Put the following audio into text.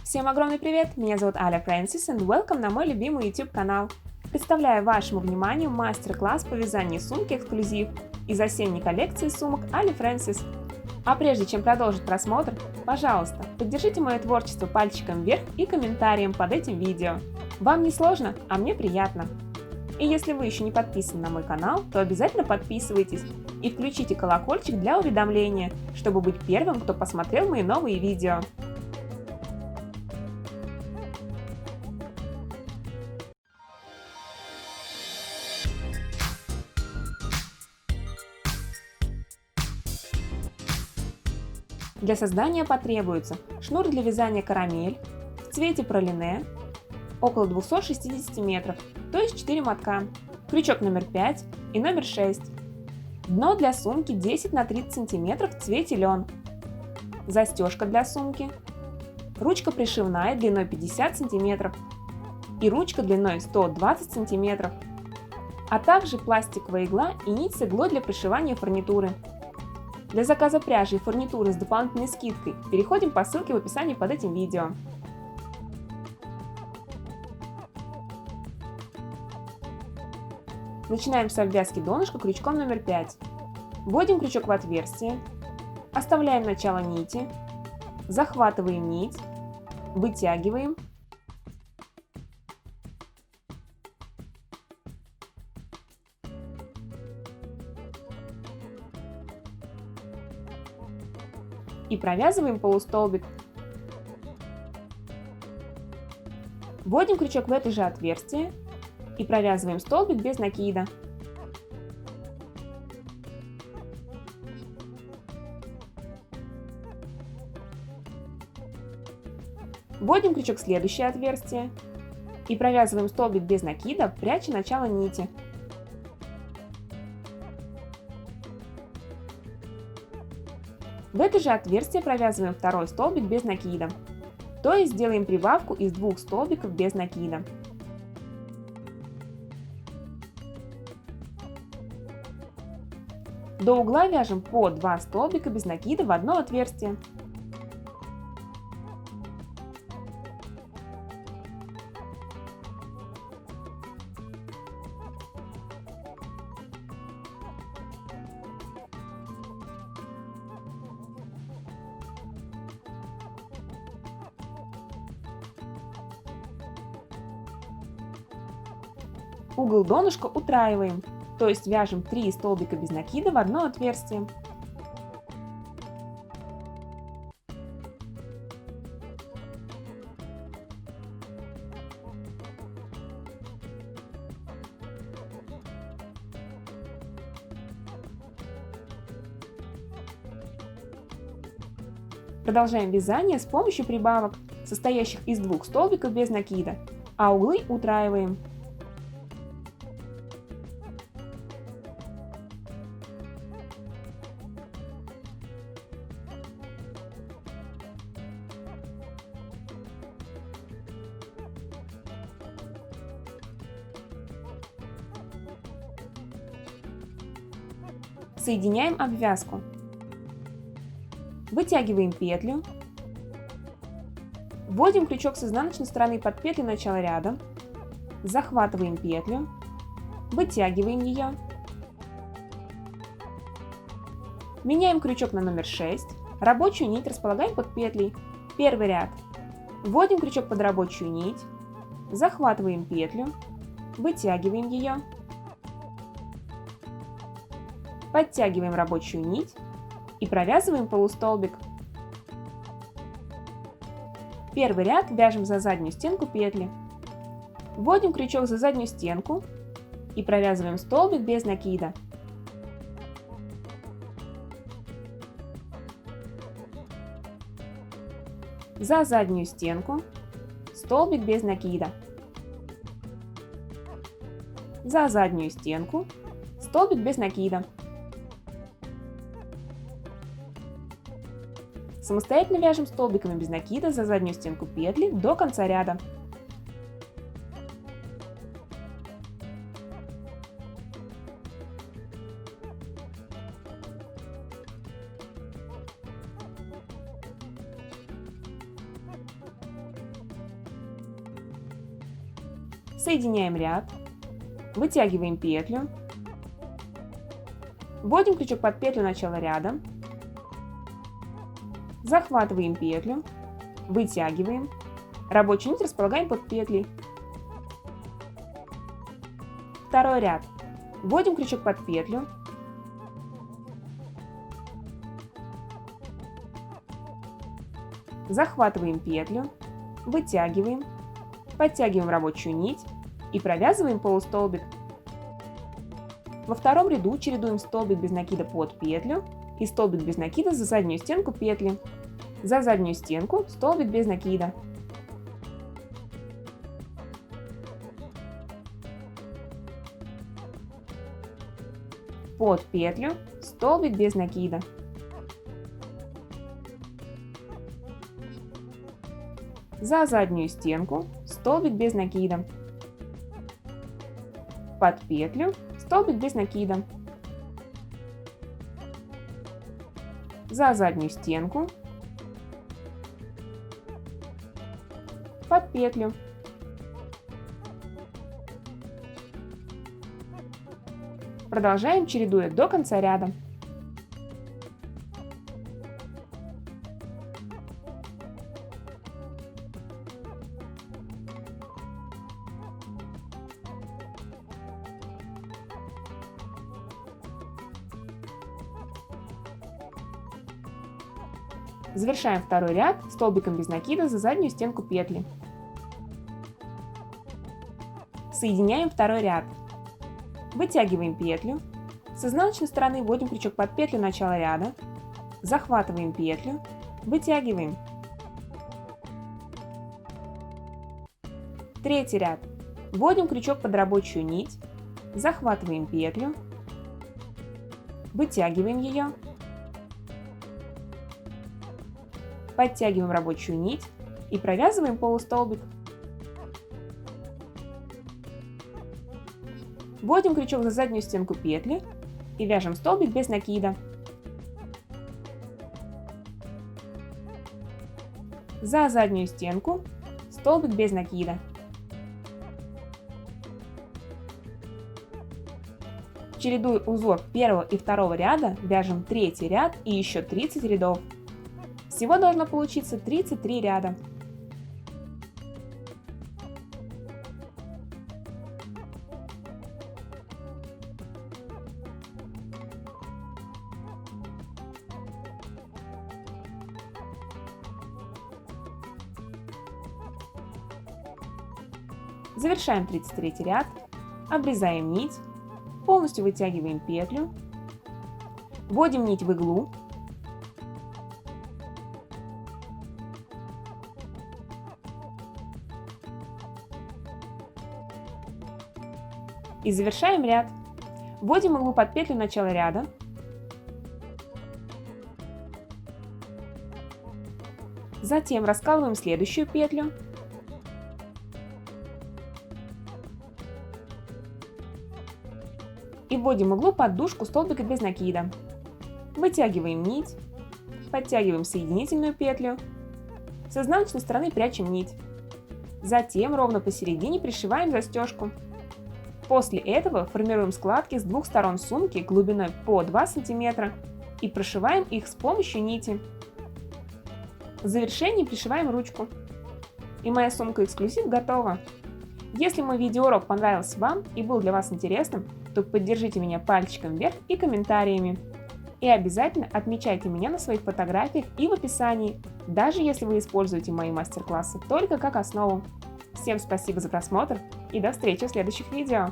Всем огромный привет! Меня зовут Аля Фрэнсис and welcome на мой любимый YouTube канал. Представляю вашему вниманию мастер-класс по вязанию сумки эксклюзив из осенней коллекции сумок Али Фрэнсис. А прежде чем продолжить просмотр, пожалуйста, поддержите мое творчество пальчиком вверх и комментарием под этим видео. Вам не сложно, а мне приятно. И если вы еще не подписаны на мой канал, то обязательно подписывайтесь и включите колокольчик для уведомления, чтобы быть первым, кто посмотрел мои новые видео. Для создания потребуется шнур для вязания карамель в цвете пролине около 260 метров, то есть 4 мотка, крючок номер 5 и номер 6, дно для сумки 10 на 30 см в цвете лен, застежка для сумки, ручка пришивная длиной 50 см и ручка длиной 120 см, а также пластиковая игла и нить с иглой для пришивания фурнитуры. Для заказа пряжи и фурнитуры с дополнительной скидкой переходим по ссылке в описании под этим видео. Начинаем с обвязки донышка крючком номер 5. Вводим крючок в отверстие, оставляем начало нити, захватываем нить, вытягиваем и провязываем полустолбик. Вводим крючок в это же отверстие и провязываем столбик без накида. Вводим крючок в следующее отверстие и провязываем столбик без накида, пряча начало нити. В это же отверстие провязываем второй столбик без накида, то есть делаем прибавку из 2 столбиков без накида. До угла вяжем по 2 столбика без накида в одно отверстие. Угол донышка утраиваем, то есть вяжем 3 столбика без накида в одно отверстие. Продолжаем вязание с помощью прибавок, состоящих из 2 столбиков без накида, а углы утраиваем. Соединяем обвязку. Вытягиваем петлю. Вводим крючок с изнаночной стороны под петлю начала ряда. Захватываем петлю. Вытягиваем ее. Меняем крючок на номер 6. Рабочую нить располагаем под петлей. Первый ряд. Вводим крючок под рабочую нить. Захватываем петлю. Вытягиваем ее. Подтягиваем рабочую нить и провязываем полустолбик. Первый ряд вяжем за заднюю стенку петли. Вводим крючок за заднюю стенку и провязываем столбик без накида. За заднюю стенку столбик без накида. За заднюю стенку столбик без накида. Самостоятельно вяжем столбиками без накида за заднюю стенку петли до конца ряда. Соединяем ряд, вытягиваем петлю, вводим крючок под петлю начала ряда, захватываем петлю, вытягиваем, рабочую нить располагаем под петлей. Второй ряд. Вводим крючок под петлю, захватываем петлю, вытягиваем, подтягиваем рабочую нить и провязываем полустолбик. Во втором ряду чередуем столбик без накида под петлю и столбик без накида за заднюю стенку петли. За заднюю стенку столбик без накида. Под петлю столбик без накида. За заднюю стенку столбик без накида. Под петлю столбик без накида. За заднюю стенку, под петлю. Продолжаем, чередуя до конца ряда. Завершаем второй ряд столбиком без накида за заднюю стенку петли. Соединяем второй ряд. Вытягиваем петлю. С изнаночной стороны вводим крючок под петлю начала ряда. Захватываем петлю. Вытягиваем. Третий ряд. Вводим крючок под рабочую нить. Захватываем петлю. Вытягиваем ее. Подтягиваем рабочую нить и провязываем полустолбик. Вводим крючок за заднюю стенку петли и вяжем столбик без накида. За заднюю стенку столбик без накида. Чередуя узор первого и второго ряда, вяжем третий ряд и еще 30 рядов. Всего должно получиться 33 ряда. Завершаем 33 ряд, обрезаем нить, полностью вытягиваем петлю, вводим нить в иглу, и завершаем ряд. Вводим иглу под петлю начала ряда, затем раскалываем следующую петлю, и вводим иглу под дужку столбика без накида. Вытягиваем нить, подтягиваем соединительную петлю, с изнаночной стороны прячем нить. Затем ровно посередине пришиваем застежку. После этого формируем складки с двух сторон сумки глубиной по 2 см и прошиваем их с помощью нити. В завершении пришиваем ручку. И моя сумка эксклюзив готова. Если мой видеоурок понравился вам и был для вас интересным, то поддержите меня пальчиком вверх и комментариями. И обязательно отмечайте меня на своих фотографиях и в описании, даже если вы используете мои мастер-классы только как основу. Всем спасибо за просмотр и до встречи в следующих видео!